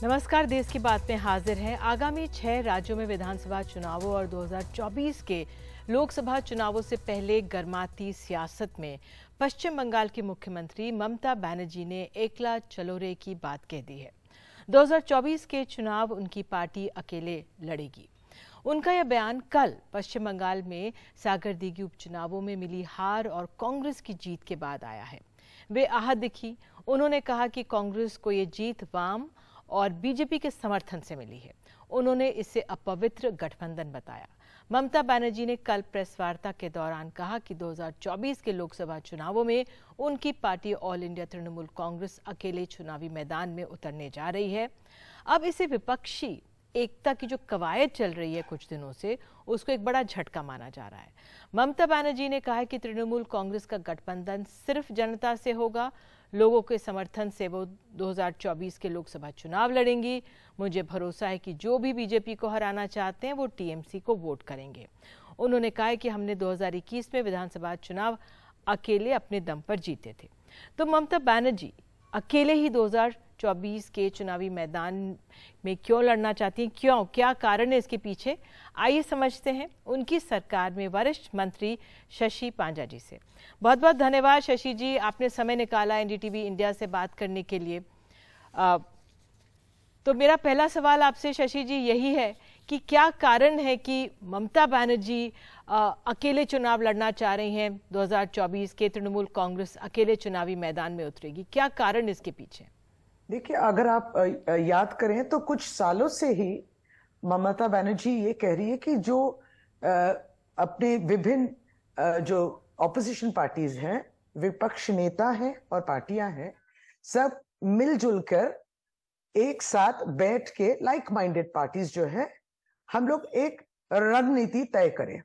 नमस्कार, देश की बात में हाजिर है। आगामी 6 राज्यों में विधानसभा चुनावों और 2024 के लोकसभा चुनावों से पहले गर्माती सियासत में पश्चिम बंगाल की मुख्यमंत्री ममता बनर्जी ने एकला चलो रे की बात कह दी है। 2024 के चुनाव उनकी पार्टी अकेले लड़ेगी। उनका यह बयान कल पश्चिम बंगाल में सागरदीघी उपचुनावों में मिली हार और कांग्रेस की जीत के बाद आया है। वे आहत दिखी। उन्होंने कहा कि कांग्रेस को ये जीत वाम और बीजेपी के समर्थन से मिली है। उन्होंने इसे अपवित्र गठबंधन बताया। ममता बनर्जी ने कल प्रेस वार्ता के दौरान कहा कि 2024 के लोकसभा चुनावों में उनकी party all India Trinamool Congress अकेले चुनावी मैदान में उतरने जा रही है। अब इसे विपक्षी एकता की जो कवायद चल रही है कुछ दिनों से, उसको एक बड़ा झटका माना जा रहा है। ममता बनर्जी ने कहा कि तृणमूल कांग्रेस का गठबंधन सिर्फ जनता से होगा। लोगों के समर्थन से वो 2024 के लोकसभा चुनाव लड़ेंगी। मुझे भरोसा है कि जो भी बीजेपी को हराना चाहते हैं वो टीएमसी को वोट करेंगे। उन्होंने कहा कि हमने 2021 में विधानसभा चुनाव अकेले अपने दम पर जीते थे। तो ममता बनर्जी अकेले ही 2024 के चुनावी मैदान में क्यों लड़ना चाहती हैं? क्यों, क्या कारण है इसके पीछे? आइए समझते हैं उनकी सरकार में वरिष्ठ मंत्री शशि पांजा जी से। बहुत बहुत धन्यवाद शशि जी, आपने समय निकाला एनडीटीवी इंडिया से बात करने के लिए। तो मेरा पहला सवाल आपसे शशि जी यही है कि क्या कारण है कि ममता बनर्जी अकेले चुनाव लड़ना चाह रही हैं? 2024 के तृणमूल कांग्रेस अकेले चुनावी मैदान में उतरेगी, क्या कारण इसके पीछे? देखिए, अगर आप याद करें तो कुछ सालों से ही ममता बनर्जी ये कह रही है कि जो अपने विभिन्न जो ऑपोजिशन पार्टीज हैं, विपक्ष नेता हैं और पार्टियां हैं, सब मिलजुल कर एक साथ बैठ के लाइक माइंडेड पार्टीज जो है, हम लोग एक रणनीति तय करें।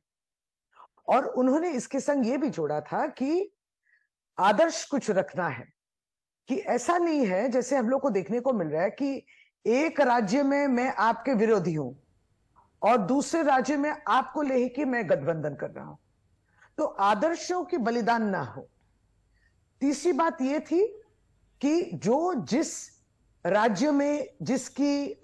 और उन्होंने इसके संग ये भी जोड़ा था कि आदर्श कुछ रखना है, कि ऐसा नहीं है जैसे हम लोग को देखने को मिल रहा है कि एक राज्य में मैं आपके विरोधी हूं और दूसरे राज्य में आपको लेके मैं गठबंधन कर रहा हूं। तो आदर्शों की बलिदान ना हो। तीसरी बात यह थी कि जो जिस राज्य में जिसकी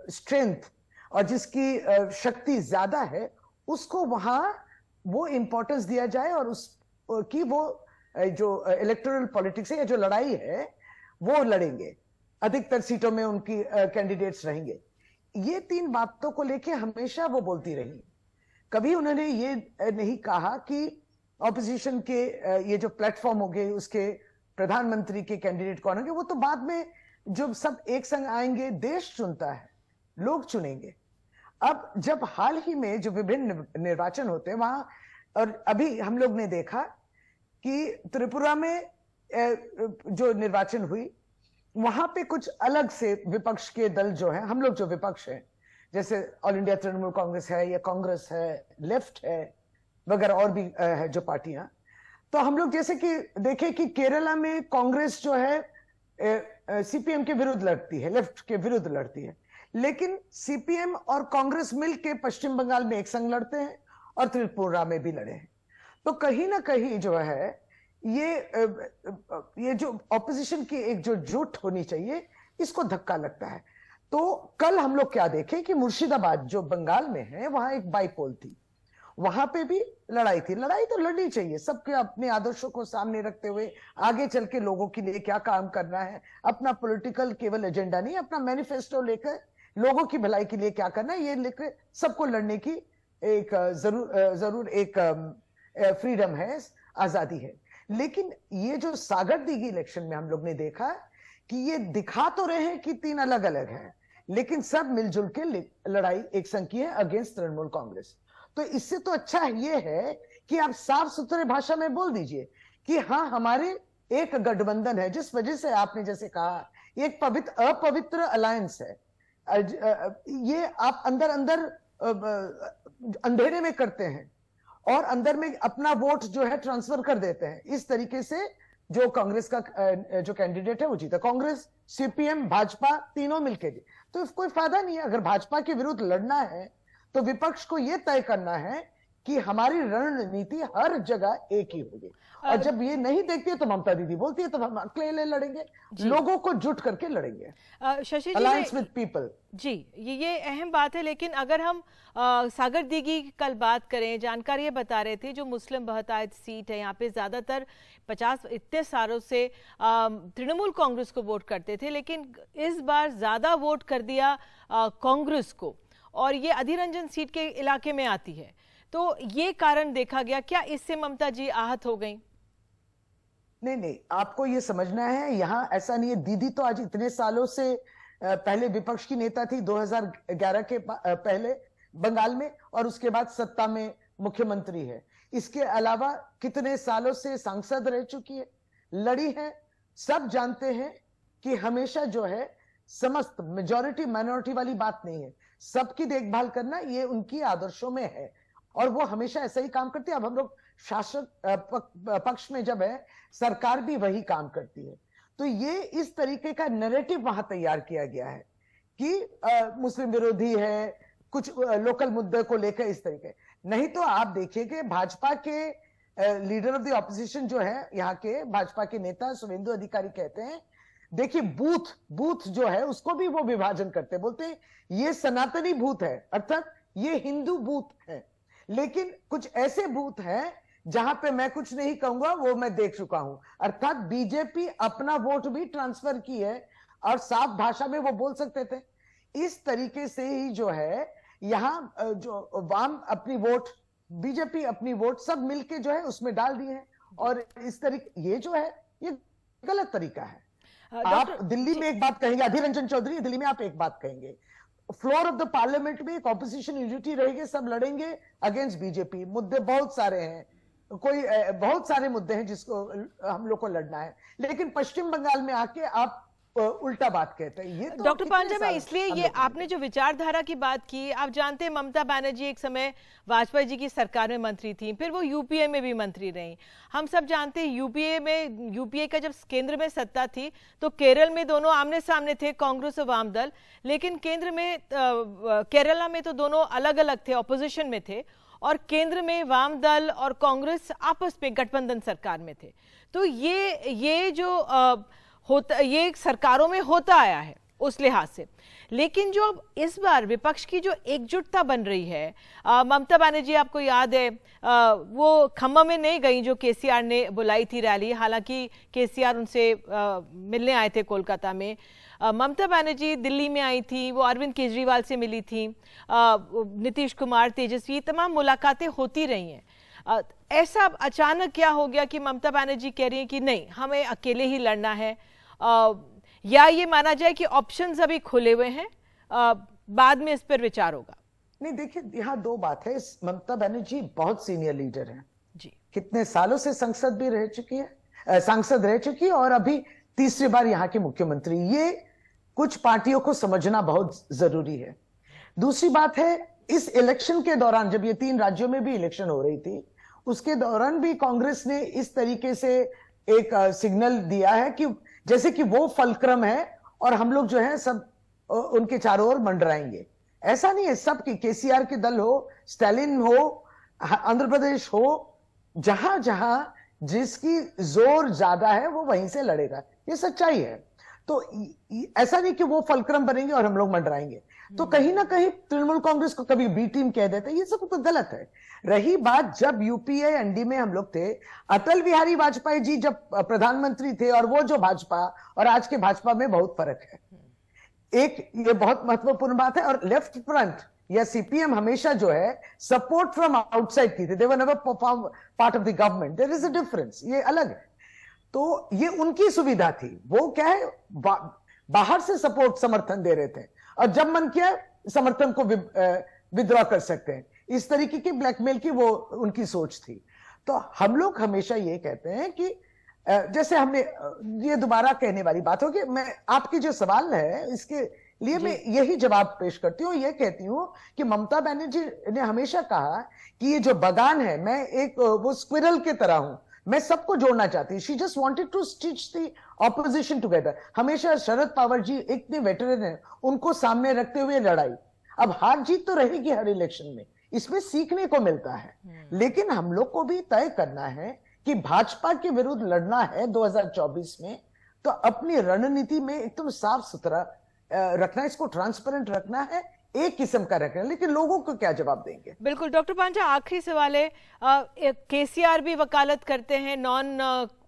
स्ट्रेंथ और जिसकी शक्ति ज्यादा है, उसको वहां वो इंपॉर्टेंस दिया जाए और उसकी वो जो इलेक्टोरल पॉलिटिक्स है या जो लड़ाई है वो लड़ेंगे, अधिकतर सीटों में उनकी कैंडिडेट्स रहेंगे। ये तीन बातों को लेके हमेशा वो बोलती रही। कभी उन्होंने ये नहीं कहा कि ऑपोजिशन के ये जो प्लेटफॉर्म हो गए उसके प्रधानमंत्री के कैंडिडेट कौन होंगे, वो तो बाद में जब सब एक संग आएंगे, देश चुनता है, लोग चुनेंगे। अब जब हाल ही में जो विभिन्न निर्वाचन होते हैं वहां, और अभी हम लोग ने देखा कि त्रिपुरा में जो निर्वाचन हुई, वहां पे कुछ अलग से विपक्ष के दल जो है, हम लोग जो विपक्ष है, जैसे ऑल इंडिया तृणमूल कांग्रेस है या कांग्रेस है, लेफ्ट है वगैरह और भी है जो पार्टियां, तो हम लोग जैसे कि देखें कि केरला में कांग्रेस जो है सीपीएम के विरुद्ध लड़ती है, लेफ्ट के विरुद्ध लड़ती है, लेकिन सीपीएम और कांग्रेस मिलकर पश्चिम बंगाल में एक संग लड़ते हैं और त्रिपुरा में भी लड़े हैं। तो कहीं ना कहीं जो है ये जो ऑपोजिशन की एक जो जुट होनी चाहिए, इसको धक्का लगता है। तो कल हम लोग क्या देखे कि मुर्शिदाबाद जो बंगाल में है, वहां एक बाईपोल थी, वहां पे भी लड़ाई थी। लड़ाई तो लड़नी चाहिए, सबके अपने आदर्शों को सामने रखते हुए आगे चल के लोगों के लिए क्या काम करना है, अपना पॉलिटिकल केवल एजेंडा नहीं, अपना मैनिफेस्टो लेकर लोगों की भलाई के लिए क्या करना है, ये लेकर सबको लड़ने की एक जरूर एक फ्रीडम है, आजादी है। लेकिन ये जो सागरदीघी इलेक्शन में हम लोग ने देखा कि ये दिखा तो रहे हैं कि तीन अलग अलग हैं, लेकिन सब मिलजुल के लड़ाई एक संग की है अगेंस्ट तृणमूल कांग्रेस। तो इससे तो अच्छा ये है कि आप साफ सुथरे भाषा में बोल दीजिए कि हाँ, हमारे एक गठबंधन है, जिस वजह से आपने जैसे कहा एक अपवित्र अलायंस है। ये आप अंदर अंदर अंधेरे में करते हैं और अंदर में अपना वोट जो है ट्रांसफर कर देते हैं। इस तरीके से जो कांग्रेस का जो कैंडिडेट है वो जीता। कांग्रेस, सीपीएम, भाजपा तीनों मिलके तो कोई फायदा नहीं है। अगर भाजपा के विरुद्ध लड़ना है तो विपक्ष को यह तय करना है कि हमारी रणनीति हर जगह एक ही होगी। और जब ये नहीं देखती है तो ममता दीदी बोलती है तो हम अकेले लड़ेंगे, लोगों को जुट करके लड़ेंगे, शशि अलायंस विद पीपल। जी, ये अहम बात है। लेकिन अगर हम सागर दीघी की कल बात करें, जानकारी ये बता रहे थे जो मुस्लिम बहुतायत सीट है यहाँ पे ज्यादातर 50 इतने सालों से तृणमूल कांग्रेस को वोट करते थे, लेकिन इस बार ज्यादा वोट कर दिया कांग्रेस को, और ये अधीर रंजन सीट के इलाके में आती है, तो ये कारण देखा गया। क्या इससे ममता जी आहत हो गई? नहीं, आपको ये समझना है, यहाँ ऐसा नहीं है। दीदी तो आज इतने सालों से पहले विपक्ष की नेता थी 2011 के पहले बंगाल में, और उसके बाद सत्ता में मुख्यमंत्री है। इसके अलावा कितने सालों से सांसद रह चुकी है, लड़ी है। सब जानते हैं कि हमेशा जो है समस्त मेजॉरिटी माइनॉरिटी वाली बात नहीं है, सबकी देखभाल करना ये उनकी आदर्शों में है, और वो हमेशा ऐसा ही काम करती है। अब हम लोग शासक पक्ष में जब है, सरकार भी वही काम करती है। तो ये इस तरीके का नैरेटिव वहां तैयार किया गया है कि मुस्लिम विरोधी है, कुछ लोकल मुद्दे को लेकर इस तरीके। नहीं तो आप देखिए कि भाजपा के लीडर ऑफ द ऑपोजिशन जो है, यहाँ के भाजपा के नेता शुभेंदु अधिकारी कहते हैं, देखिए बूथ जो है उसको भी वो विभाजन करते, बोलते हैं ये सनातनी बूथ है, अर्थात ये हिंदू बूथ है। लेकिन कुछ ऐसे बूथ हैं जहां पे मैं कुछ नहीं कहूंगा, वो मैं देख चुका हूं। अर्थात बीजेपी अपना वोट भी ट्रांसफर की है, और साफ भाषा में वो बोल सकते थे। इस तरीके से ही जो है यहाँ जो वाम अपनी वोट, बीजेपी अपनी वोट, सब मिलके जो है उसमें डाल दिए हैं। और इस तरीके ये जो है ये गलत तरीका है। आप दिल्ली में एक बात कहेंगे, अधीर रंजन चौधरी, दिल्ली में आप एक बात कहेंगे, फ्लोर ऑफ द पार्लियामेंट में एक ऑपोजिशन यूनिटी रहेगी, सब लड़ेंगे अगेंस्ट बीजेपी। मुद्दे बहुत सारे हैं, बहुत सारे मुद्दे हैं जिसको हम लोग को लड़ना है, लेकिन पश्चिम बंगाल में आके आप उल्टा बात कहते हैं। ये तो डॉक्टर पांडे, मैं इसलिए ये आपने जो विचारधारा की बात की, आप जानते हैं ममता बनर्जी एक समय वाजपेयी जी की सरकार में मंत्री थी, फिर वो यूपीए में भी मंत्री रही। हम सब जानते हैं यूपीए का जब केंद्र में सत्ता थी तो केरल में दोनों आमने सामने थे, कांग्रेस और वाम दल, लेकिन केंद्र में केरला में तो दोनों अलग अलग थे, ऑपोजिशन में थे, और केंद्र में वाम दल और कांग्रेस आपस में गठबंधन सरकार में थे। तो ये जो होता, ये सरकारों में होता आया है उस लिहाज से। लेकिन जो अब इस बार विपक्ष की जो एकजुटता बन रही है, ममता बनर्जी आपको याद है वो खम्मा में नहीं गई जो केसीआर ने बुलाई थी रैली, हालांकि केसीआर उनसे मिलने आए थे कोलकाता में। ममता बनर्जी दिल्ली में आई थी, वो अरविंद केजरीवाल से मिली थी, नीतीश कुमार, तेजस्वी, तमाम मुलाकातें होती रही हैं। ऐसा अचानक क्या हो गया कि ममता बनर्जी कह रही हैं कि नहीं, हमें अकेले ही लड़ना है, या ये माना जाए कि ऑप्शंस अभी खुले हुए हैं, बाद में इस पर विचार होगा? नहीं, देखिए यहाँ दो बात है। ममता बनर्जी बहुत सीनियर लीडर है जी, कितने सालों से सांसद भी रह चुकी है, सांसद रह चुकी है, और अभी तीसरी बार यहाँ की मुख्यमंत्री। ये कुछ पार्टियों को समझना बहुत जरूरी है। दूसरी बात है, इस इलेक्शन के दौरान जब ये 3 राज्यों में भी इलेक्शन हो रही थी, उसके दौरान भी कांग्रेस ने इस तरीके से एक सिग्नल दिया है कि जैसे कि वो फलक्रम है और हम लोग जो है सब उनके चारों ओर मंडराएंगे। ऐसा नहीं है, सबकी, केसीआर के दल हो, स्टालिन हो, आंध्र प्रदेश हो, जहां जहां जिसकी जोर ज्यादा है वो वहीं से लड़ेगा, ये सच्चाई है। तो ऐसा नहीं कि वो फलक्रम बनेंगे और हम लोग मंडराएंगे। तो कहीं ना कहीं तृणमूल कांग्रेस को कभी बी टीम कह देते, ये सब तो गलत है। रही बात जब यूपीए एनडी में हम लोग थे, अटल बिहारी वाजपेयी जी जब प्रधानमंत्री थे और वो जो भाजपा और आज के भाजपा में बहुत फर्क है। एक ये बहुत महत्वपूर्ण बात है। और लेफ्ट फ्रंट या सीपीएम हमेशा जो है सपोर्ट फ्रॉम आउटसाइड की थी, they were never part of the government, there is a difference, ये अलग है। तो ये उनकी सुविधा थी, वो क्या है बाहर से सपोर्ट समर्थन दे रहे थे, और जब मन किया समर्थन को विद्रॉ कर सकते हैं। इस तरीके की ब्लैकमेल की वो उनकी सोच थी। तो हम लोग हमेशा ये कहते हैं कि जैसे हमने ये दोबारा कहने वाली बात होगी, मैं आपकी जो सवाल है इसके लिए मैं यही जवाब पेश करती हूँ। ये कहती हूँ कि ममता बनर्जी ने हमेशा कहा कि ये जो बगान है, मैं एक वो स्क्विरल की तरह हूं, मैं सबको जोड़ना चाहती हूँ। She just wanted to stitch the opposition together. हमेशा शरद पवार जी इतने वेटरन हैं, उनको सामने रखते हुए लड़ाई। अब हार जीत तो रहेगी हर इलेक्शन में, इसमें सीखने को मिलता है। लेकिन हम लोग को भी तय करना है कि भाजपा के विरुद्ध लड़ना है 2024 में, तो अपनी रणनीति में एकदम साफ सुथरा रखना, इसको ट्रांसपेरेंट रखना है, एक किस्म का रखना है। लेकिन लोगों को क्या जवाब देंगे? बिल्कुल डॉक्टर पांचा, आखिरी सवाल है, केसीआर भी वकालत करते हैं नॉन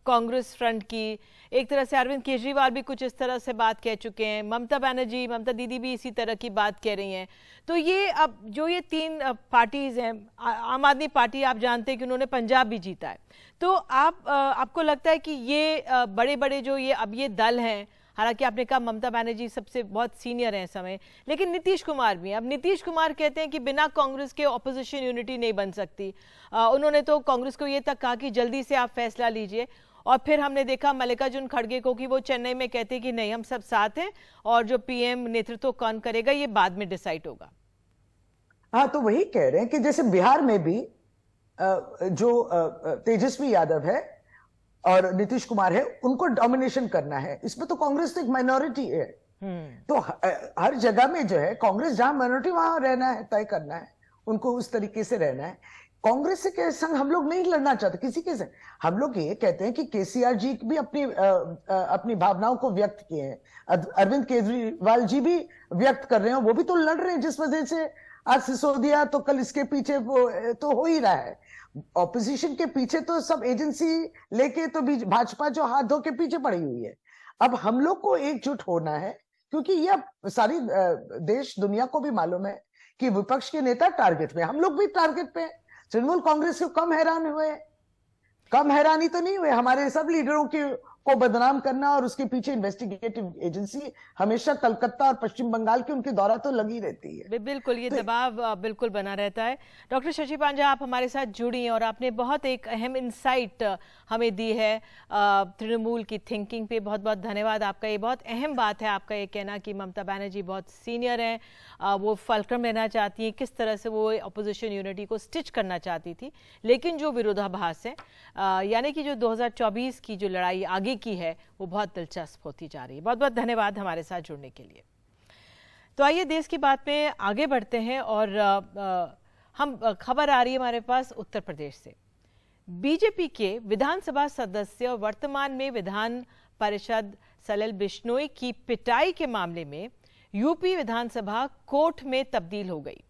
कांग्रेस फ्रंट की, एक तरह से अरविंद केजरीवाल भी कुछ इस तरह से बात कह चुके हैं, ममता दीदी भी इसी तरह की बात कह रही हैं। तो ये अब जो ये तीन पार्टीज हैं, आम आदमी पार्टी आप जानते हैं कि उन्होंने पंजाब भी जीता है, तो आपको लगता है कि ये बड़े बड़े जो ये दल हैं, हालांकि आपने कहा ममता बनर्जी सबसे बहुत सीनियर हैं इस समय, लेकिन नीतीश कुमार भी हैं। अब नीतीश कुमार कहते हैं कि बिना कांग्रेस के ऑपोजिशन यूनिटी नहीं बन सकती। उन्होंने तो कांग्रेस को ये तक कहा कि जल्दी से आप फैसला लीजिए, और फिर हमने देखा मल्लिकार्जुन खड़गे को कि वो चेन्नई में कहते हैं कि नहीं, हम सब साथ हैं और जो पीएम नेतृत्व कौन करेगा ये बाद में डिसाइड होगा। हाँ, तो वही कह रहे हैं कि जैसे बिहार में भी जो तेजस्वी यादव है और नीतीश कुमार है, उनको डोमिनेशन करना है, इसमें तो कांग्रेस तो एक माइनॉरिटी है। तो हर जगह में जो है कांग्रेस जहां माइनॉरिटी वहां रहना है, तय करना है उनको, उस तरीके से रहना है। कांग्रेस से के संग हम लोग नहीं लड़ना चाहते किसी के संग। हम लोग ये कहते हैं कि केसीआर जी भी अपनी भावनाओं को व्यक्त किए हैं, अरविंद केजरीवाल जी भी व्यक्त कर रहे हैं, वो भी तो लड़ रहे हैं। जिस वजह से आज सिसोदिया, तो कल इसके पीछे तो हो ही रहा है। ऑपोजिशन के पीछे तो सब एजेंसी लेके तो भाजपा जो हाथ धो के पीछे पड़ी हुई है। अब हम लोग को एकजुट होना है, क्योंकि यह सारी देश दुनिया को भी मालूम है कि विपक्ष के नेता टारगेट में, हम लोग भी टारगेट पे। तृणमूल कांग्रेस को कम हैरान हुए, कम हैरानी तो नहीं हुए। हमारे सब लीडरों को बदनाम करना और उसके पीछे इन्वेस्टिगेटिव एजेंसी हमेशा कलकत्ता और पश्चिम बंगाल की उनकी दौरा तो लगी रहती है। बिल्कुल, ये दबाव बिल्कुल बना रहता है। डॉक्टर शशि पांजा, आप हमारे साथ जुड़ी हैं और आपने बहुत एक अहम इंसाइट हमें दी है तृणमूल की थिंकिंग पे। बहुत बहुत धन्यवाद आपका। ये बहुत अहम बात है आपका ये कहना कि ममता बनर्जी बहुत सीनियर हैं, वो फलक्रम रहना चाहती हैं, किस तरह से वो अपोजिशन यूनिटी को स्टिच करना चाहती थी। लेकिन जो विरोधाभास है, यानी कि जो 2024 की जो लड़ाई आगे की है, वो बहुत दिलचस्प होती जा रही है। बहुत बहुत धन्यवाद हमारे साथ जुड़ने के लिए। तो आइए देश की बात में आगे बढ़ते हैं और हम खबर आ रही है हमारे पास उत्तर प्रदेश से। बीजेपी के विधानसभा सदस्य वर्तमान में विधान परिषद सलिल बिश्नोई की पिटाई के मामले में यूपी विधानसभा कोर्ट में तब्दील हो गई।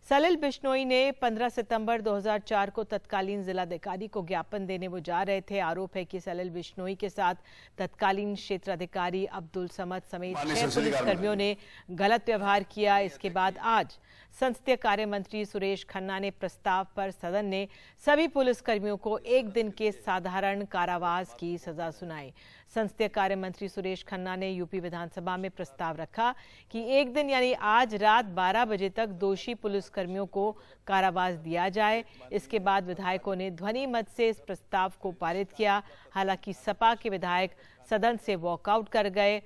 सलिल बिश्नोई ने 15 सितंबर 2004 को तत्कालीन जिलाधिकारी को ज्ञापन देने वो जा रहे थे। आरोप है कि सलिल बिश्नोई के साथ तत्कालीन क्षेत्राधिकारी अब्दुल समद समेत 6 पुलिसकर्मियों ने गलत व्यवहार किया। इसके बाद आज संसदीय कार्य मंत्री सुरेश खन्ना ने प्रस्ताव पर सदन ने सभी पुलिसकर्मियों को 1 दिन के साधारण कारावास की सजा सुनाई। संसदीय कार्य मंत्री सुरेश खन्ना ने यूपी विधानसभा में प्रस्ताव रखा कि 1 दिन यानी आज रात 12 बजे तक दोषी पुलिसकर्मियों को कारावास दिया जाए। इसके बाद विधायकों ने ध्वनि मत से इस प्रस्ताव को पारित किया। हालांकि सपा के विधायक सदन से वॉकआउट कर गए।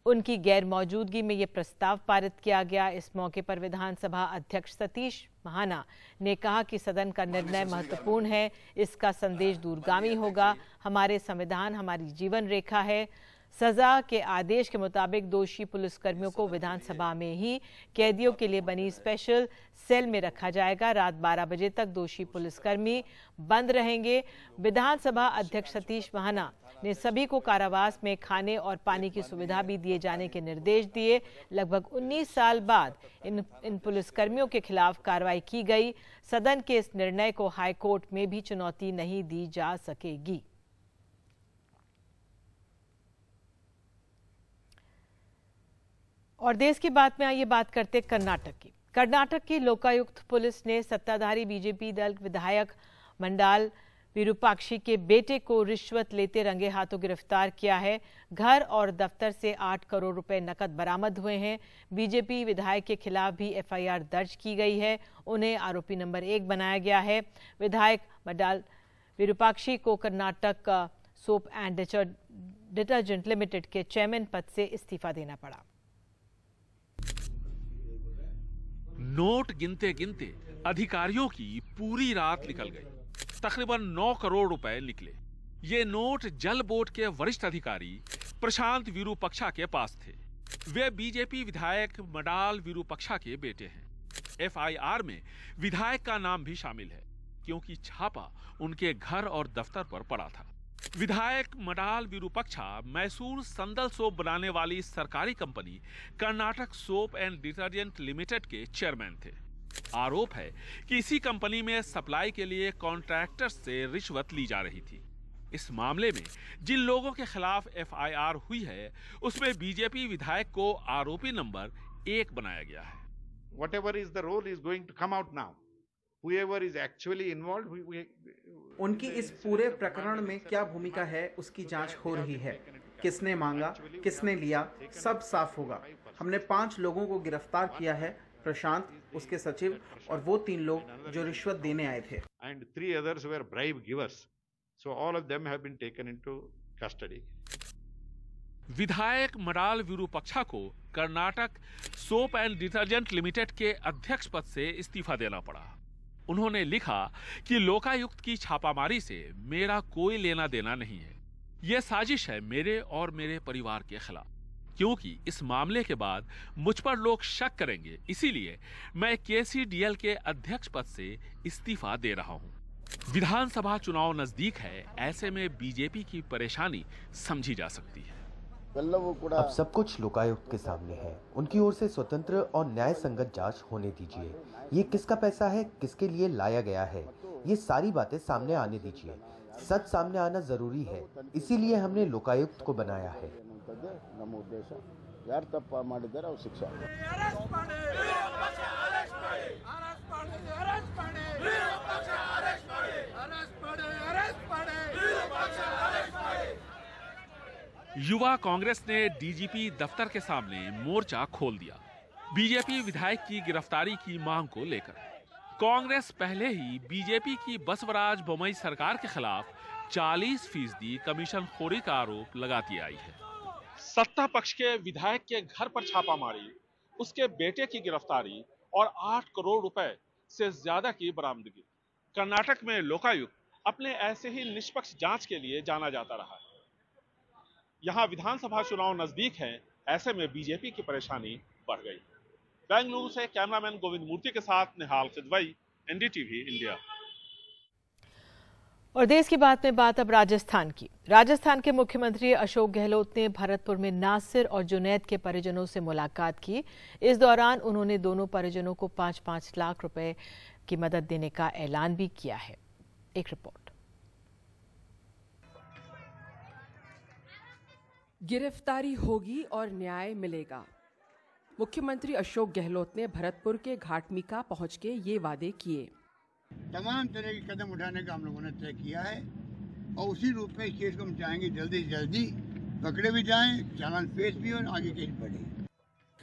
उनकी गैर मौजूदगी में ये प्रस्ताव पारित किया गया। इस मौके पर विधानसभा अध्यक्ष सतीश महाना ने कहा कि सदन का निर्णय महत्वपूर्ण है, इसका संदेश दूरगामी होगा। हमारे संविधान हमारी जीवन रेखा है। सजा के आदेश के मुताबिक दोषी पुलिसकर्मियों को विधानसभा में ही कैदियों के लिए बनी स्पेशल सेल में रखा जाएगा। रात 12 बजे तक दोषी पुलिसकर्मी बंद रहेंगे। विधानसभा अध्यक्ष सतीश महाना ने सभी को कारावास में खाने और पानी की सुविधा भी दिए जाने के निर्देश दिए। लगभग 19 साल बाद इन पुलिसकर्मियों के खिलाफ कार्रवाई की गई। सदन के इस निर्णय को हाईकोर्ट में भी चुनौती नहीं दी जा सकेगी। और देश की बात में आइए बात करते कर्नाटक की। कर्नाटक की लोकायुक्त पुलिस ने सत्ताधारी बीजेपी दल विधायक मंडाल विरूपाक्षी के बेटे को रिश्वत लेते रंगे हाथों गिरफ्तार किया है। घर और दफ्तर से 8 करोड़ रुपए नकद बरामद हुए हैं। बीजेपी विधायक के खिलाफ भी एफआईआर दर्ज की गई है। उन्हें आरोपी नंबर 1 बनाया गया है। विधायक मंडाल विरूपाक्षी को Karnataka soap and detergent limited के चेयरमैन पद से इस्तीफा देना पड़ा। नोट गिनते गिनते अधिकारियों की पूरी रात निकल गई। तकरीबन 9 करोड़ रुपए निकले। ये नोट जल बोर्ड के वरिष्ठ अधिकारी प्रशांत विरूपक्षा के पास थे। वे बीजेपी विधायक मंडाल विरूपक्षा के बेटे हैं। एफआईआर में विधायक का नाम भी शामिल है, क्योंकि छापा उनके घर और दफ्तर पर पड़ा था। विधायक मडाल विरूपक्षा मैसूर संदल सोप बनाने वाली सरकारी company Karnataka soap and detergent limited के चेयरमैन थे। आरोप है कि इसी कंपनी में सप्लाई के लिए कॉन्ट्रैक्टर्स से रिश्वत ली जा रही थी। इस मामले में जिन लोगों के खिलाफ एफआईआर हुई है, उसमें बीजेपी विधायक को आरोपी नंबर 1 बनाया गया है। Whatever is the role is going to come out now. Whoever is actually involved, उनकी इस पूरे प्रकरण में क्या भूमिका है, उसकी जांच हो रही है। किसने मांगा, किसने लिया, सब साफ होगा। हमने 5 लोगों को गिरफ्तार किया है, प्रशांत, उसके सचिव और वो 3 लोग जो रिश्वत देने आए थे। And 3 others were bribe givers. So all of them have been taken into custody. विधायक मडाल विरूपक्षा को Karnataka soap and detergent limited के अध्यक्ष पद से इस्तीफा देना पड़ा। उन्होंने लिखा कि लोकायुक्त की छापामारी से मेरा कोई लेना देना नहीं है। यह साजिश है मेरे और मेरे परिवार के खिलाफ, क्योंकि इस मामले के बाद मुझ पर लोग शक करेंगे। इसीलिए मैं केसीडीएल के अध्यक्ष पद से इस्तीफा दे रहा हूं। विधानसभा चुनाव नजदीक है, ऐसे में बीजेपी की परेशानी समझी जा सकती है। अब सब कुछ लोकायुक्त के सामने है। उनकी ओर से स्वतंत्र और न्याय संगत जांच होने दीजिए। ये किसका पैसा है, किसके लिए लाया गया है, ये सारी बातें सामने आने दीजिए। सच सामने आना जरूरी है, इसीलिए हमने लोकायुक्त को बनाया है। युवा कांग्रेस ने डीजीपी दफ्तर के सामने मोर्चा खोल दिया, बीजेपी विधायक की गिरफ्तारी की मांग को लेकर। कांग्रेस पहले ही बीजेपी की बसवराज बोम्मई सरकार के खिलाफ 40% कमीशन खोरी का आरोप लगाती आई है। सत्ता पक्ष के विधायक के घर पर छापामारी, उसके बेटे की गिरफ्तारी और 8 करोड़ रुपए से ज्यादा की बरामदगी। कर्नाटक में लोकायुक्त अपने ऐसे ही निष्पक्ष जांच के लिए जाना जाता रहा है। यहां विधानसभा चुनाव नजदीक है, ऐसे में बीजेपी की परेशानी बढ़ गई। बेंगलुरु से कैमरामैन गोविंद मूर्ति के साथ निहाल किदवई, एनडीटीवी इंडिया। और देश की बात में बात अब राजस्थान की। राजस्थान के मुख्यमंत्री अशोक गहलोत ने भरतपुर में नासिर और जुनैद के परिजनों से मुलाकात की। इस दौरान उन्होंने दोनों परिजनों को 5-5 लाख रुपए की मदद देने का ऐलान भी किया है। एक रिपोर्ट। गिरफ्तारी होगी और न्याय मिलेगा। मुख्यमंत्री अशोक गहलोत ने भरतपुर के घाटमीका पहुंच के ये वादे किए। तमाम तरह के कदम उठाने का हम लोगों ने तय किया है और उसी रूप में इस केस को हम चाहेंगे जल्दी से जल्दी पकड़े भी जाएं, चालान पेश भी और आगे केस बढ़े।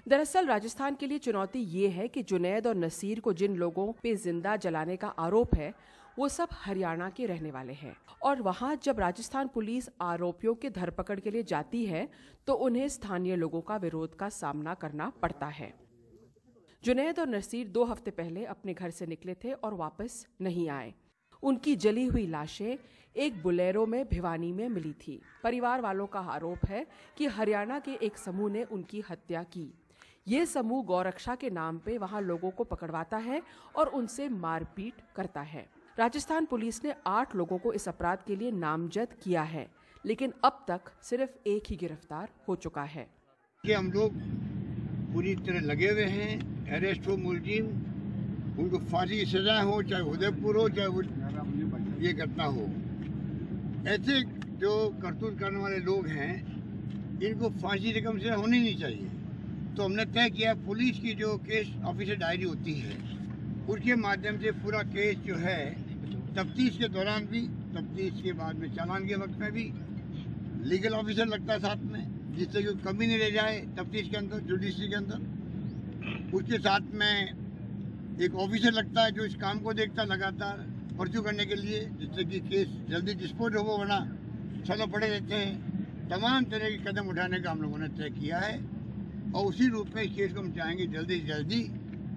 दरअसल राजस्थान के लिए चुनौती ये है कि जुनैद और नसीर को जिन लोगों पे जिंदा जलाने का आरोप है, वो सब हरियाणा के रहने वाले हैं और वहाँ जब राजस्थान पुलिस आरोपियों के धरपकड़ के लिए जाती है तो उन्हें स्थानीय लोगों का विरोध का सामना करना पड़ता है। जुनैद और नसीर 2 हफ्ते पहले अपने घर से निकले थे और वापस नहीं आए। उनकी जली हुई लाशें एक बोलेरो में भिवानी में मिली थी। परिवार वालों का आरोप है कि हरियाणा के एक समूह ने उनकी हत्या की। ये समूह गौरक्षा के नाम पे वहाँ लोगों को पकड़वाता है और उनसे मारपीट करता है। राजस्थान पुलिस ने 8 लोगों को इस अपराध के लिए नामजद किया है, लेकिन अब तक सिर्फ एक ही गिरफ्तार हो चुका है। कि हम लोग पूरी तरह लगे हुए हैं, अरेस्ट हो मुलजिम, उनको फांसी की सजा हो, चाहे उदयपुर हो चाहे ये घटना हो। ऐसे जो करतूत करने वाले लोग हैं, इनको फांसी रकम से होनी नहीं चाहिए। तो हमने तय किया पुलिस की जो केस ऑफिसर डायरी होती है, उसके माध्यम से पूरा केस जो है तफ्तीश के दौरान भी, तफ्तीश के बाद में चालान के वक्त में भी लीगल ऑफिसर लगता है साथ में, जिससे कि कमी नहीं रह जाए तफ्तीश के अंदर, जुडिशरी के अंदर। उसके साथ में एक ऑफिसर लगता है जो इस काम को देखता है लगातार परस्यू करने के लिए, जिससे कि केस जल्दी डिस्पोज हो, वरना चलो पड़े रहते हैं। तमाम तरह के कदम उठाने का हम लोगों ने तय किया है और उसी रूप में इस केस को हम चाहेंगे जल्दी से जल्दी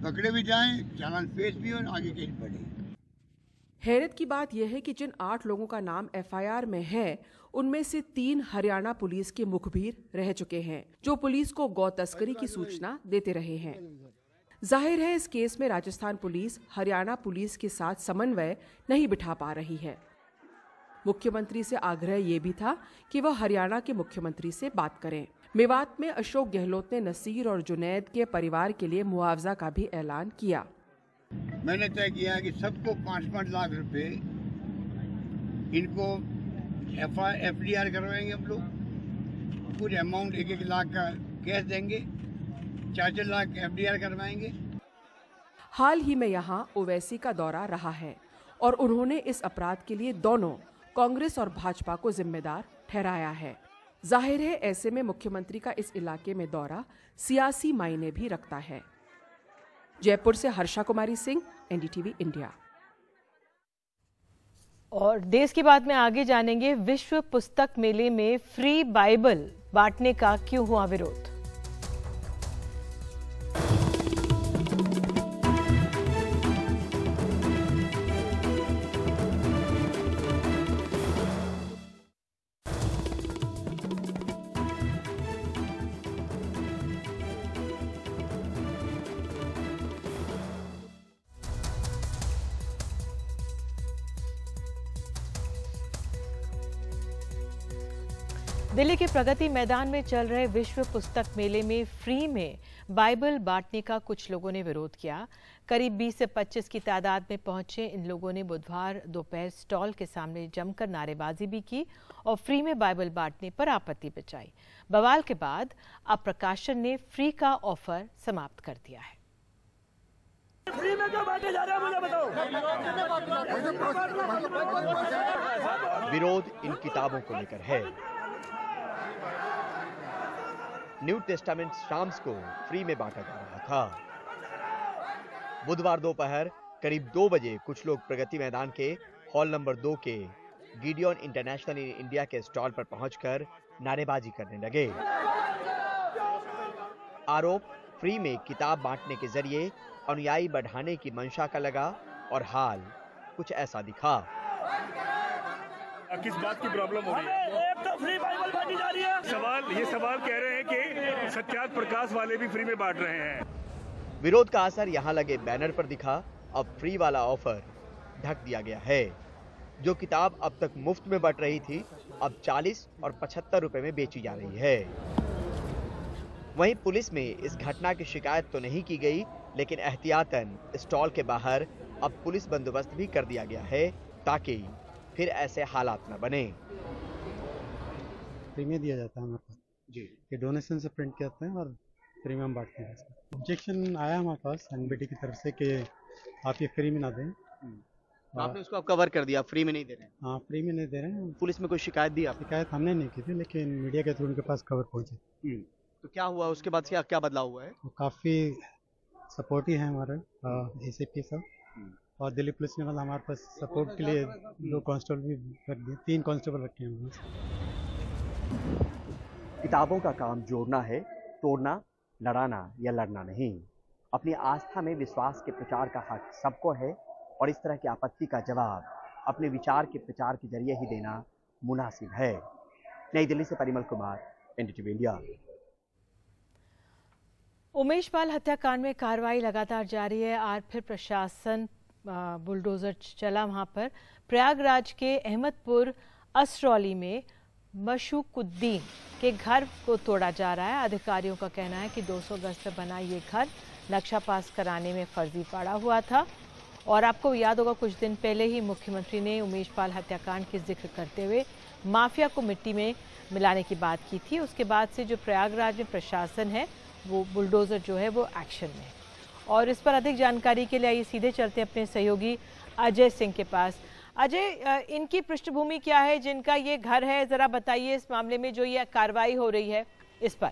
पकड़े भी जाएं, चालान पेश भी और आगे केस बढ़े। हैरत की बात यह है कि जिन 8 लोगों का नाम एफआईआर में है, उनमें से 3 हरियाणा पुलिस के मुखबिर रह चुके हैं, जो पुलिस को गौ तस्करी की सूचना देते रहे हैं। जाहिर है इस केस में राजस्थान पुलिस हरियाणा पुलिस के साथ समन्वय नहीं बिठा पा रही है। मुख्यमंत्री से आग्रह ये भी था कि वह हरियाणा के मुख्यमंत्री से बात करें। मेवात में अशोक गहलोत ने नसीर और जुनैद के परिवार के लिए मुआवजा का भी ऐलान किया। मैंने तय किया कि सबको 5-5 लाख रुपए इनको FDR करवाएंगे। हम लोग पूरे अमाउंट 1-1 लाख का कैश देंगे, 4-4 लाख FDR करवाएंगे। हाल ही में यहाँ ओवैसी का दौरा रहा है और उन्होंने इस अपराध के लिए दोनों कांग्रेस और भाजपा को जिम्मेदार ठहराया है। जाहिर है ऐसे में मुख्यमंत्री का इस इलाके में दौरा सियासी मायने भी रखता है। जयपुर से हर्षा कुमारी सिंह, NDTV इंडिया। और देश की बात में आगे जानेंगे, विश्व पुस्तक मेले में फ्री बाइबल बांटने का क्यों हुआ विरोध। दिल्ली के प्रगति मैदान में चल रहे विश्व पुस्तक मेले में फ्री में बाइबल बांटने का कुछ लोगों ने विरोध किया। करीब 20 से 25 की तादाद में पहुंचे इन लोगों ने बुधवार दोपहर स्टॉल के सामने जमकर नारेबाजी भी की और फ्री में बाइबल बांटने पर आपत्ति बचाई। बवाल के बाद अब प्रकाशन ने फ्री का ऑफर समाप्त कर दिया है। फ्री में जो बांटे जा रहे हैं मुझे बताओ। विरोध इन किताबों को लेकर है। न्यू टेस्टामेंट शाम्स को फ्री में बांटा जा रहा था। बुधवार दोपहर करीब 2 बजे कुछ लोग प्रगति मैदान के हॉल नंबर 2 के गिडियन इंटरनेशनल इंडिया के स्टॉल पर पहुंचकर नारेबाजी करने लगे। आरोप फ्री में किताब बांटने के जरिए अनुयायी बढ़ाने की मंशा का लगा और हाल कुछ ऐसा दिखा। किस बात की प्रॉब्लम हो रही है? एक तो फ्री बाइबल बांटी जा रही है। सवाल कह रहे हैं कि सत्याग्रह प्रकाश वाले भी फ्री में बांट रहे हैं। विरोध का असर यहाँ लगे बैनर पर दिखा। अब फ्री वाला ऑफर ढक दिया गया है। जो किताब अब तक मुफ्त में बंट रही थी अब 40 और 75 रुपए में बेची जा रही है। वहीं पुलिस में इस घटना की शिकायत तो नहीं की गई, लेकिन एहतियातन स्टॉल के बाहर अब पुलिस बंदोबस्त भी कर दिया गया है ताकि फिर ऐसे हालात न बने। फ्री में दिया जाता है हमारे पास जी, ये डोनेशन से प्रिंट करते हैं और फ्री में हम बांटते हैं। ऑब्जेक्शन आया हमारे पास एनबीटी की तरफ से कि आप ये फ्री में ना दें। आपने उसको कवर कर दिया, फ्री में नहीं दे रहे हैं। हाँ, फ्री में नहीं दे रहे हैं। पुलिस में कोई शिकायत दी? शिकायत हमने नहीं की थी, लेकिन मीडिया के थ्रू उनके पास खबर पहुंची। तो क्या हुआ उसके बाद से? क्या बदलाव हुआ है? काफ़ी सपोर्टिव है हमारे ACP सब, और दिल्ली पुलिस ने मतलब हमारे पास सपोर्ट के लिए 2 कांस्टेबल भी रख दिए, 3 कांस्टेबल रखे हैं। किताबों का काम जोड़ना है, तोड़ना, लड़ाना या लड़ना नहीं। अपनी आस्था में विश्वास के प्रचार का हक सबको है और इस तरह की आपत्ति का जवाब अपने विचार के प्रचार के जरिए ही देना मुनासिब है। नई दिल्ली से परिमल कुमार, NDTV इंडिया। उमेश पाल हत्याकांड में कार्रवाई लगातार जारी है। आज फिर प्रशासन बुलडोजर चला वहां पर। प्रयागराज के अहमदपुर असरौली में मशूकुद्दीन के घर को तोड़ा जा रहा है। अधिकारियों का कहना है कि 200 गज पर बना ये घर नक्शा पास कराने में फर्जी पड़ा हुआ था। और आपको याद होगा कुछ दिन पहले ही मुख्यमंत्री ने उमेश पाल हत्याकांड के जिक्र करते हुए माफिया को मिट्टी में मिलाने की बात की थी। उसके बाद से जो प्रयागराज में प्रशासन है वो बुलडोजर जो है वो एक्शन में है। और इस पर अधिक जानकारी के लिए आइए सीधे चलते हैं अपने सहयोगी अजय सिंह के पास। अजय, इनकी पृष्ठभूमि क्या है जिनका ये घर है, जरा बताइए इस मामले में जो ये कार्रवाई हो रही है इस पर।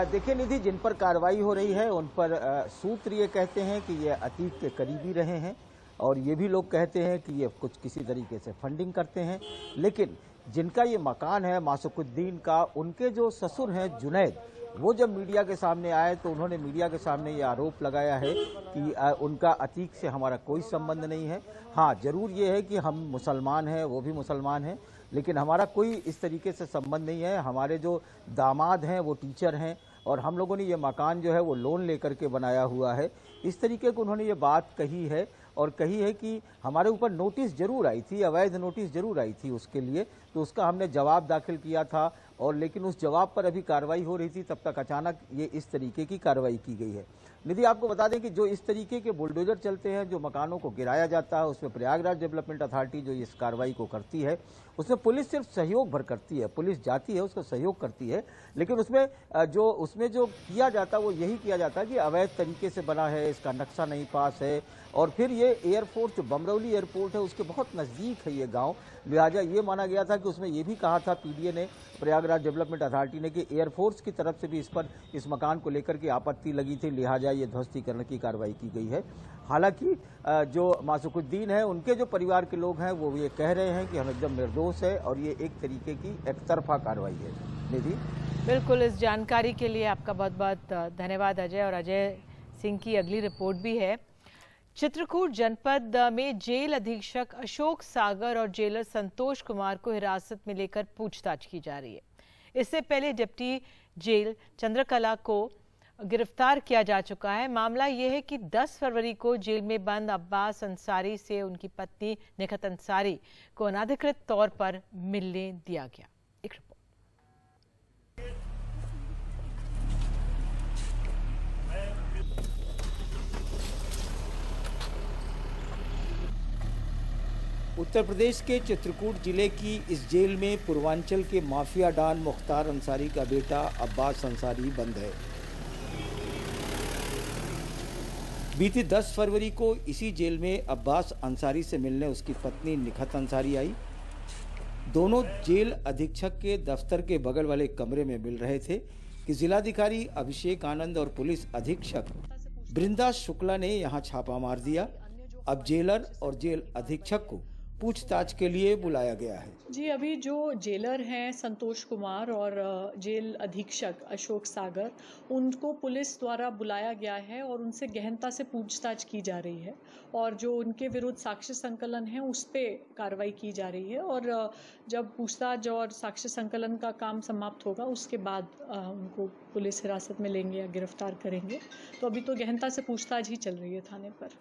देखिए निधि, जिन पर कार्रवाई हो रही है उन पर सूत्र ये कहते हैं कि ये अतीत के करीबी रहे हैं और ये भी लोग कहते हैं कि ये कुछ किसी तरीके से फंडिंग करते हैं। लेकिन जिनका ये मकान है माशूकुद्दीन का, उनके जो ससुर हैं जुनैद, वो जब मीडिया के सामने आए तो उन्होंने मीडिया के सामने ये आरोप लगाया है कि उनका अतीक से हमारा कोई संबंध नहीं है। हाँ, जरूर ये है कि हम मुसलमान हैं, वो भी मुसलमान हैं, लेकिन हमारा कोई इस तरीके से संबंध नहीं है। हमारे जो दामाद हैं वो टीचर हैं और हम लोगों ने ये मकान जो है वो लोन लेकर के बनाया हुआ है। इस तरीके को उन्होंने ये बात कही है और कही है कि हमारे ऊपर नोटिस जरूर आई थी, अवैध नोटिस जरूर आई थी उसके लिए, तो उसका हमने जवाब दाखिल किया था और लेकिन उस जवाब पर अभी कार्रवाई हो रही थी, तब तक अचानक ये इस तरीके की कार्रवाई की गई है। निधि, आपको बता दें कि जो इस तरीके के बुलडोजर चलते हैं, जो मकानों को गिराया जाता है, उसमें प्रयागराज डेवलपमेंट अथॉरिटी जो इस कार्रवाई को करती है, उसमें पुलिस सिर्फ सहयोग भर करती है, पुलिस जाती है उसको सहयोग करती है, लेकिन उसमें जो किया जाता है वो यही किया जाता है कि अवैध तरीके से बना है, इसका नक्शा नहीं पास है, और फिर ये एयरपोर्ट जो बमरौली एयरपोर्ट है उसके बहुत नज़दीक है ये गांव, लिहाजा ये माना गया था कि उसमें ये भी कहा था पीडीए ने, प्रयागराज डेवलपमेंट अथॉरिटी ने, कि एयरफोर्स की तरफ से भी इस मकान को लेकर के आपत्ति लगी थी, लिहाजा ये ध्वस्तीकरण की कार्रवाई की गई है। हालांकि जो मासूकुद्दीन है उनके जो परिवार के लोग हैं वो ये कह रहे हैं कि हम एकदम निर्दोष है और ये एक तरीके की एकतरफा कार्रवाई है। निधि, बिल्कुल, इस जानकारी के लिए आपका बहुत बहुत धन्यवाद अजय। और अजय सिंह की अगली रिपोर्ट भी है। चित्रकूट जनपद में जेल अधीक्षक अशोक सागर और जेलर संतोष कुमार को हिरासत में लेकर पूछताछ की जा रही है। इससे पहले डिप्टी जेल चंद्रकला को गिरफ्तार किया जा चुका है। मामला यह है कि 10 फरवरी को जेल में बंद अब्बास अंसारी से उनकी पत्नी निखत अंसारी को अनाधिकृत तौर पर मिलने दिया गया। एक रिपोर्ट। उत्तर प्रदेश के चित्रकूट जिले की इस जेल में पूर्वांचल के माफिया डॉन मुख्तार अंसारी का बेटा अब्बास अंसारी बंद है। बीती 10 फरवरी को इसी जेल में अब्बास अंसारी से मिलने उसकी पत्नी निखत अंसारी आई। दोनों जेल अधीक्षक के दफ्तर के बगल वाले कमरे में मिल रहे थे कि जिलाधिकारी अभिषेक आनंद और पुलिस अधीक्षक बृंदा शुक्ला ने यहां छापा मार दिया। अब जेलर और जेल अधीक्षक को पूछताछ के लिए बुलाया गया है। जी, अभी जो जेलर हैं संतोष कुमार और जेल अधीक्षक अशोक सागर, उनको पुलिस द्वारा बुलाया गया है और उनसे गहनता से पूछताछ की जा रही है और जो उनके विरुद्ध साक्ष्य संकलन है उस पे कार्रवाई की जा रही है और जब पूछताछ और साक्ष्य संकलन का काम समाप्त होगा उसके बाद उनको पुलिस हिरासत में लेंगे या गिरफ्तार करेंगे। तो अभी तो गहनता से पूछताछ ही चल रही है थाने पर।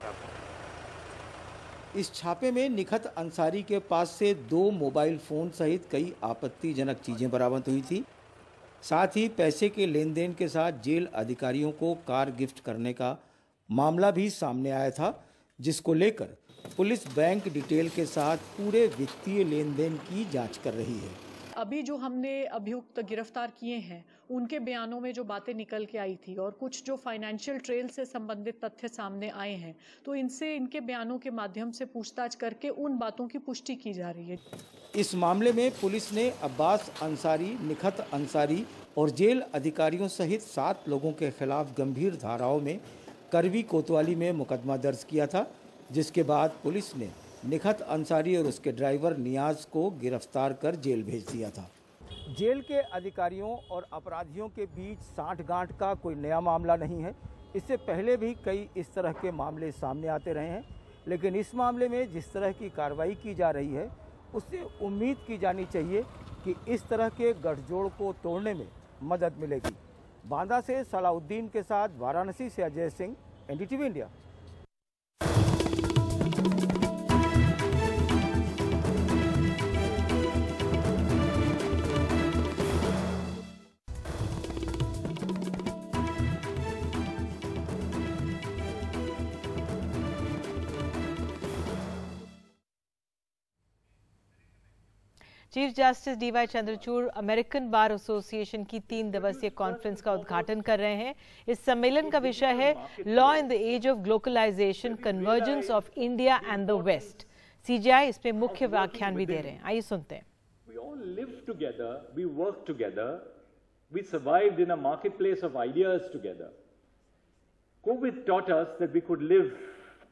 इस छापे में निखत अंसारी के पास से 2 मोबाइल फोन सहित कई आपत्तिजनक चीजें बरामद हुई थी। साथ ही पैसे के लेन देन के साथ जेल अधिकारियों को कार गिफ्ट करने का मामला भी सामने आया था, जिसको लेकर पुलिस बैंक डिटेल के साथ पूरे वित्तीय लेन देन की जांच कर रही है। अभी जो हमने अभियुक्त गिरफ्तार किए हैं उनके बयानों में जो बातें निकल के आई थी और कुछ जो फाइनेंशियल ट्रेल से संबंधित तथ्य सामने आए हैं, तो इनके बयानों के माध्यम से पूछताछ करके उन बातों की पुष्टि की जा रही है। इस मामले में पुलिस ने अब्बास अंसारी, निखत अंसारी और जेल अधिकारियों सहित 7 लोगों के खिलाफ गंभीर धाराओं में करवी कोतवाली में मुकदमा दर्ज किया था, जिसके बाद पुलिस ने निखत अंसारी और उसके ड्राइवर नियाज को गिरफ्तार कर जेल भेज दिया था। जेल के अधिकारियों और अपराधियों के बीच साठगांठ का कोई नया मामला नहीं है। इससे पहले भी कई इस तरह के मामले सामने आते रहे हैं, लेकिन इस मामले में जिस तरह की कार्रवाई की जा रही है उससे उम्मीद की जानी चाहिए कि इस तरह के गठजोड़ को तोड़ने में मदद मिलेगी। बांदा से सलाउद्दीन के साथ वाराणसी से Ajay Singh, NDTV India. Chief justice DY Chandrachud American bar association की 3 दिवसीय कॉन्फ्रेंस का उद्घाटन कर रहे हैं। इस सम्मेलन का विषय है law in the age of globalisation, convergence of India and the west. CJI इस पे मुख्य व्याख्यान भी दे रहे हैं, आइए सुनते हैं। We all live together, we work together, we survived in a marketplace of ideas together. COVID taught us that we could live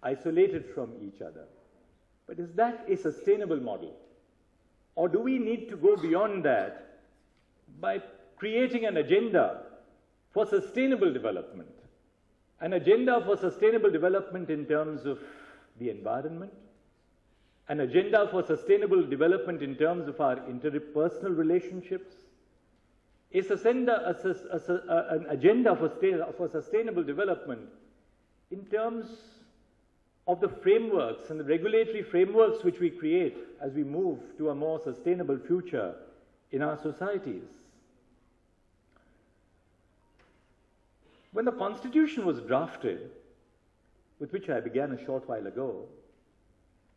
isolated from each other. But is that a sustainable model? Or do we need to go beyond that by creating an agenda for sustainable development? An agenda for sustainable development in terms of the environment, an agenda for sustainable development in terms of our interpersonal relationships, an agenda for sustainable development in terms of the frameworks and the regulatory frameworks which we create as we move to a more sustainable future in our societies. When the Constitution was drafted, with which I began a short while ago,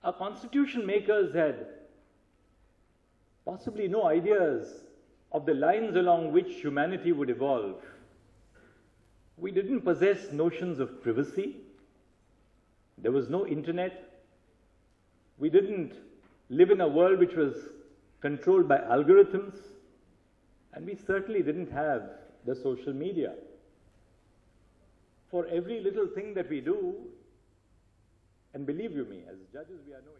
our Constitution makers had possibly no ideas of the lines along which humanity would evolve. We didn't possess notions of privacy. There was no internet. We didn't live in a world which was controlled by algorithms. And we certainly didn't have the social media. For every little thing that we do, and believe you me, as judges we are no.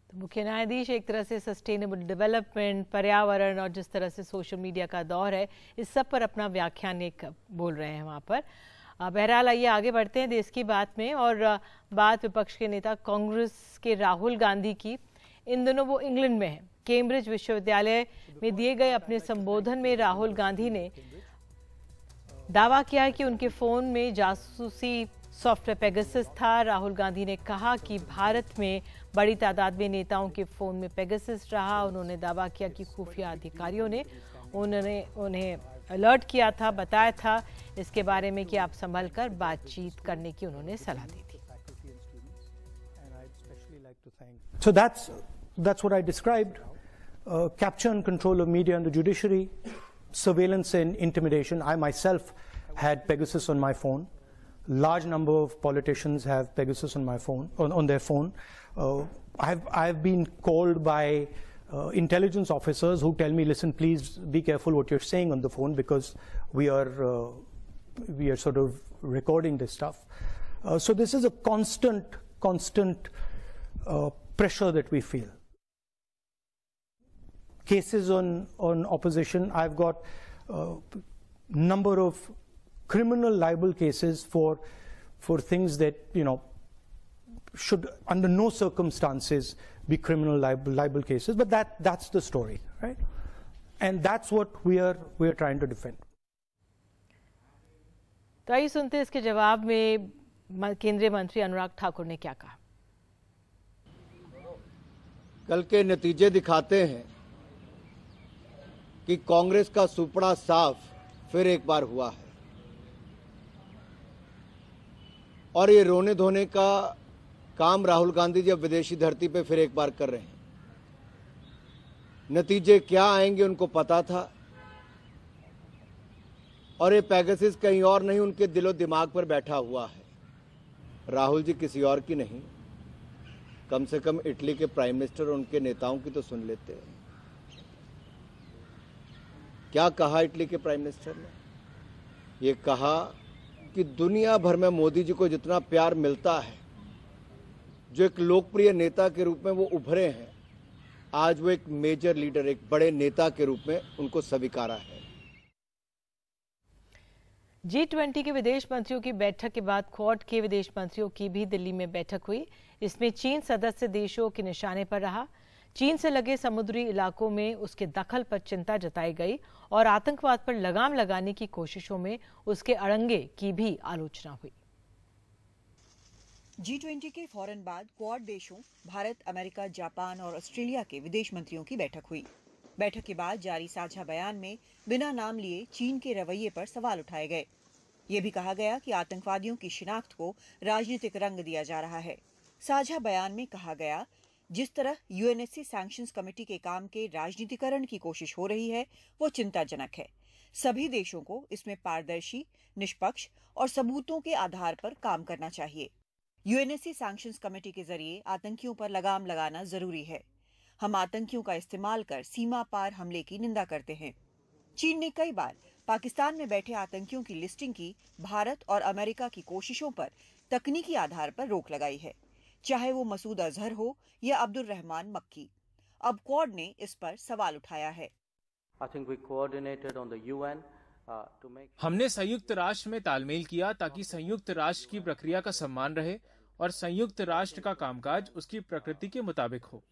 तो मुख्य न्यायाधीश एक तरह से sustainable development, पर्यावरण और जिस तरह से सोशल मीडिया का दौर है, इस सब पर अपना व्याख्यान एक बोल रहे हैं वहाँ पर। बहरहाल आइए आगे बढ़ते हैं देश की बात में, और बात विपक्ष के नेता कांग्रेस के राहुल गांधी की। इन दिनों वो इंग्लैंड में हैं। कैम्ब्रिज विश्वविद्यालय में दिए गए अपने संबोधन में राहुल गांधी ने दावा किया है कि उनके फ़ोन में जासूसी सॉफ्टवेयर पेगासस था। राहुल गांधी ने कहा कि भारत में बड़ी तादाद में नेताओं के फ़ोन में पेगासस रहा। उन्होंने दावा किया कि खुफिया अधिकारियों ने उन्हें अलर्ट किया था, बताया था इसके बारे में कि आप संभल कर बातचीत करने की उन्होंने सलाह दी थी। So that's what I described. Capture and control of media and the judiciary, surveillance and intimidation. I myself had Pegasus on my phone. Large number of politicians have Pegasus on my phone, on their phone. I've been called by intelligence officers who tell me, listen, please be careful what you're saying on the phone because we are sort of recording this stuff. So this is a constant pressure that we feel. Cases on opposition, I've got number of criminal libel cases for things that, you know, should under no circumstances be criminal libel cases, but that's the story, right? And that's what we are trying to defend. तो आइए सुनते हैं इसके जवाब में केंद्रीय मंत्री अनुराग ठाकुर ने क्या कहा। कल के नतीजे दिखाते हैं कि कांग्रेस का सुपड़ा साफ फिर एक बार हुआ है और ये रोने धोने का काम राहुल गांधी जी अब विदेशी धरती पे फिर एक बार कर रहे हैं। नतीजे क्या आएंगे उनको पता था और ये पेगासस कहीं और नहीं, उनके दिलो दिमाग पर बैठा हुआ है। राहुल जी किसी और की नहीं, कम से कम इटली के प्राइम मिनिस्टर और उनके नेताओं की तो सुन लेते हैं। क्या कहा इटली के प्राइम मिनिस्टर ने? ये कहा कि दुनिया भर में मोदी जी को जितना प्यार मिलता है, जो एक लोकप्रिय नेता के रूप में वो उभरे हैं, आज वो एक मेजर लीडर, एक बड़े नेता के रूप में उनको स्वीकारा है। G20 के विदेश मंत्रियों की बैठक के बाद क्वाड के विदेश मंत्रियों की भी दिल्ली में बैठक हुई। इसमें चीन सदस्य देशों के निशाने पर रहा। चीन से लगे समुद्री इलाकों में उसके दखल पर चिंता जताई गई और आतंकवाद पर लगाम लगाने की कोशिशों में उसके अड़ंगे की भी आलोचना हुई। G20 के फौरन बाद क्वाड देशों भारत, अमेरिका, जापान और ऑस्ट्रेलिया के विदेश मंत्रियों की बैठक हुई। बैठक के बाद जारी साझा बयान में बिना नाम लिए चीन के रवैये पर सवाल उठाए गए। ये भी कहा गया कि आतंकवादियों की शिनाख्त को राजनीतिक रंग दिया जा रहा है। साझा बयान में कहा गया, जिस तरह यूएनएससी सैंक्शंस कमेटी के काम के राजनीतिकरण की कोशिश हो रही है, वो चिंताजनक है। सभी देशों को इसमें पारदर्शी, निष्पक्ष और सबूतों के आधार पर काम करना चाहिए। यूएनएससी सैंक्शंस कमेटी के जरिए आतंकियों पर लगाम लगाना जरूरी है। हम आतंकियों का इस्तेमाल कर सीमा पार हमले की निंदा करते हैं। चीन ने कई बार पाकिस्तान में बैठे आतंकियों की लिस्टिंग की भारत और अमेरिका की कोशिशों पर तकनीकी आधार पर रोक लगाई है, चाहे वो मसूद अजहर हो या अब्दुल रहमान मक्की। अब क्वाड ने इस पर सवाल उठाया है। हमने संयुक्त राष्ट्र में तालमेल किया ताकि संयुक्त राष्ट्र की प्रक्रिया का सम्मान रहे और संयुक्त राष्ट्र का कामकाज उसकी प्रकृति के मुताबिक हो।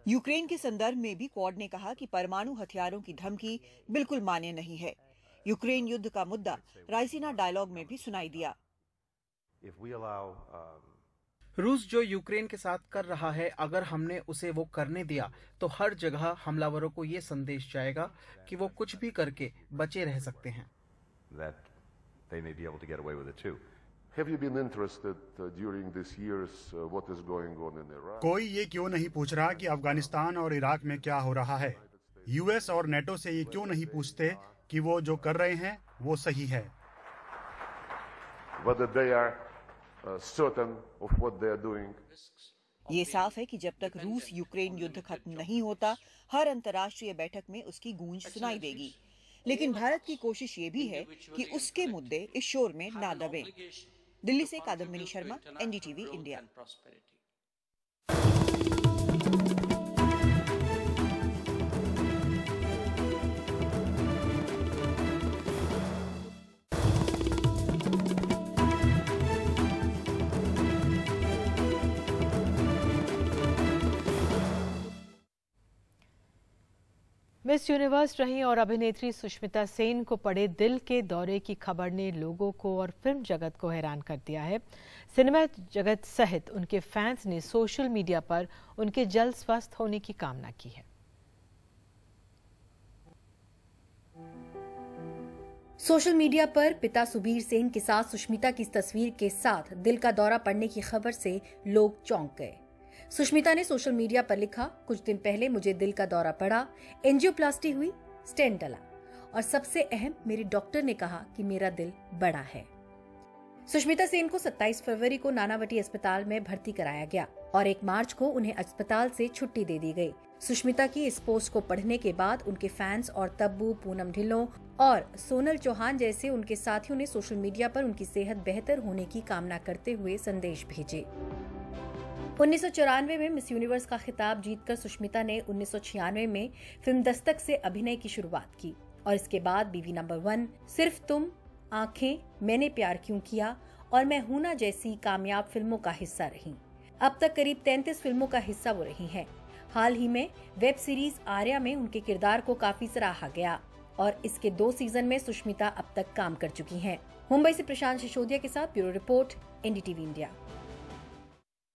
यूक्रेन के संदर्भ में भी क्वाड ने कहा कि परमाणु हथियारों की धमकी बिल्कुल मान्य नहीं है। यूक्रेन युद्ध का मुद्दा रायसीना डायलॉग में भी सुनाई दिया। रूस जो यूक्रेन के साथ कर रहा है, अगर हमने उसे वो करने दिया तो हर जगह हमलावरों को ये संदेश जाएगा कि वो कुछ भी करके बचे रह सकते हैं। कोई ये क्यों नहीं पूछ रहा कि अफगानिस्तान और इराक में क्या हो रहा है? यूएस और नेटो से ये क्यों नहीं पूछते कि वो जो कर रहे हैं वो सही है? ये साफ है कि जब तक रूस यूक्रेन युद्ध खत्म नहीं होता, हर अंतर्राष्ट्रीय बैठक में उसकी गूंज सुनाई देगी। लेकिन भारत की कोशिश ये भी है कि उसके मुद्दे इस शोर में ना दबें। दिल्ली से Kadambini Sharma, NDTV India. Miss universe रही और अभिनेत्री सुष्मिता सेन को पड़े दिल के दौरे की खबर ने लोगों को और फिल्म जगत को हैरान कर दिया है। सिनेमा जगत सहित उनके फैंस ने सोशल मीडिया पर उनके जल्द स्वस्थ होने की कामना की है। सोशल मीडिया पर पिता सुबीर सेन के साथ सुष्मिता की तस्वीर के साथ दिल का दौरा पड़ने की खबर से लोग चौंक गए। सुष्मिता ने सोशल मीडिया पर लिखा, कुछ दिन पहले मुझे दिल का दौरा पड़ा, एंजियोप्लास्टी हुई, स्टेंट डला और सबसे अहम मेरे डॉक्टर ने कहा कि मेरा दिल बड़ा है। सुष्मिता सेन को 27 फरवरी को नानावटी अस्पताल में भर्ती कराया गया और 1 मार्च को उन्हें अस्पताल से छुट्टी दे दी गई। सुष्मिता की इस पोस्ट को पढ़ने के बाद उनके फैंस और तब्बू, पूनम ढिल्लों और सोनल चौहान जैसे उनके साथियों ने सोशल मीडिया पर उनकी सेहत बेहतर होने की कामना करते हुए संदेश भेजे। 1994 में मिस यूनिवर्स का खिताब जीतकर सुष्मिता ने 1996 में फिल्म दस्तक से अभिनय की शुरुआत की और इसके बाद बीवी नंबर 1, सिर्फ तुम, आंखें, मैंने प्यार क्यों किया और मैं हूं ना जैसी कामयाब फिल्मों का हिस्सा रही। अब तक करीब 33 फिल्मों का हिस्सा वो रही हैं। हाल ही में वेब सीरीज आर्या में उनके किरदार को काफी सराहा गया और इसके 2 सीजन में सुष्मिता अब तक काम कर चुकी हैं। मुंबई से प्रशांत सिसोदिया के साथ ब्यूरो रिपोर्ट, एनडीटीवी इंडिया।